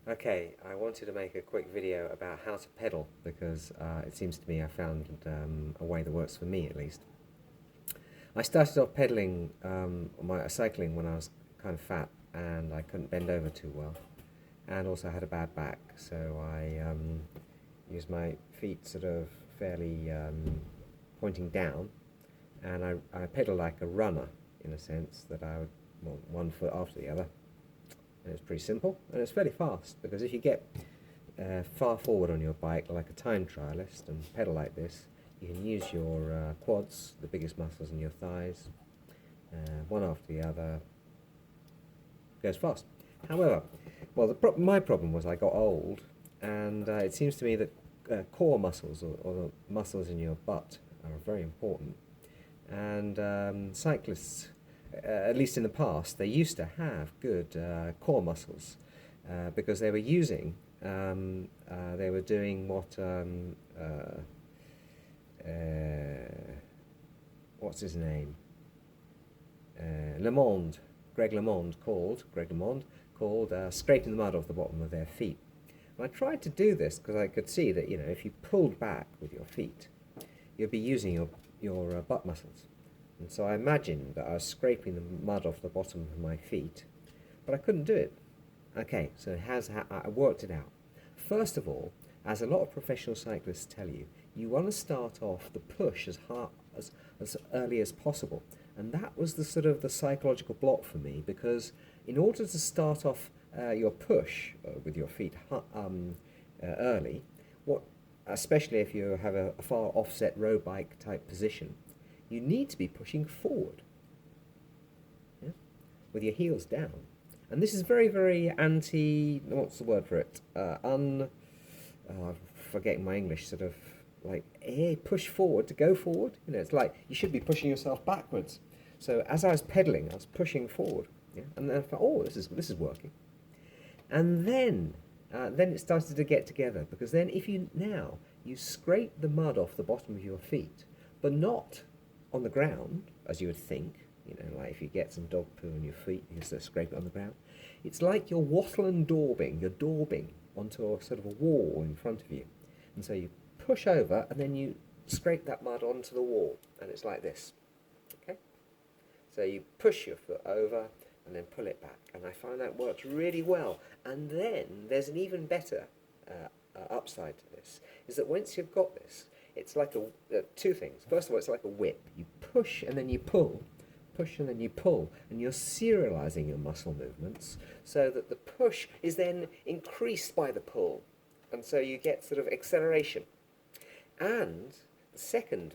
Okay, I wanted to make a quick video about how to pedal because it seems to me I found a way that works for me at least. I started off pedaling cycling when I was kind of fat and I couldn't bend over too well, and also had a bad back, so I used my feet sort of fairly pointing down, and I pedal like a runner in a sense that I would, well, one foot after the other. And it's pretty simple, and it's fairly fast, because if you get far forward on your bike like a time trialist and pedal like this, you can use your quads, the biggest muscles in your thighs, one after the other. Goes fast. However, well, my problem was I got old, and it seems to me that core muscles, or the muscles in your butt, are very important. And cyclists, at least in the past, they used to have good core muscles because they were using, they were doing what's his name? Greg LeMond called scraping the mud off the bottom of their feet. And I tried to do this because I could see that, if you pulled back with your feet, you'd be using your butt muscles. And so I imagined that I was scraping the mud off the bottom of my feet, but I couldn't do it. Okay, so I worked it out. First of all, as a lot of professional cyclists tell you, you want to start off the push as early as possible. And that was the sort of the psychological block for me, because in order to start off your push with your feet early, especially if you have a far offset road bike type position, you need to be pushing forward, yeah? With your heels down. And this is very, very what's the word for it? I'm forgetting my English, sort of like, push forward to go forward. It's like you should be pushing yourself backwards. So as I was pedaling, I was pushing forward, yeah? And then I thought, oh, this is working. And then it started to get together, because then if you scrape the mud off the bottom of your feet, but not on the ground, as you would think, like if you get some dog poo on your feet, you just scrape it on the ground. It's like you're wattle and daubing, you're daubing onto a sort of a wall in front of you. And so you push over, and then you scrape that mud onto the wall, and it's like this, okay? So you push your foot over, and then pull it back, and I find that works really well. And then there's an even better upside to this, is that once you've got this, it's like two things. First of all, it's like a whip. You push and then you pull, push and then you pull, and you're serializing your muscle movements so that the push is then increased by the pull, and so you get sort of acceleration. And the second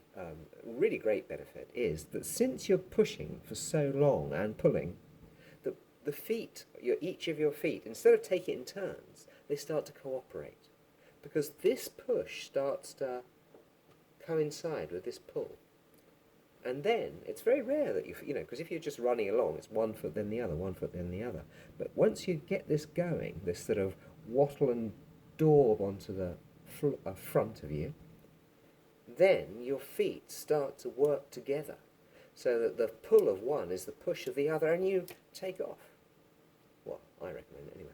really great benefit is that since you're pushing for so long and pulling, the feet, each of your feet, instead of taking it in turns, they start to cooperate, because this push starts to coincide with this pull. And then it's very rare that because if you're just running along, it's one foot then the other, one foot then the other. But once you get this going, this sort of wattle and daub onto the front of you, then your feet start to work together, so that the pull of one is the push of the other, and you take off. Well, I recommend it anyway.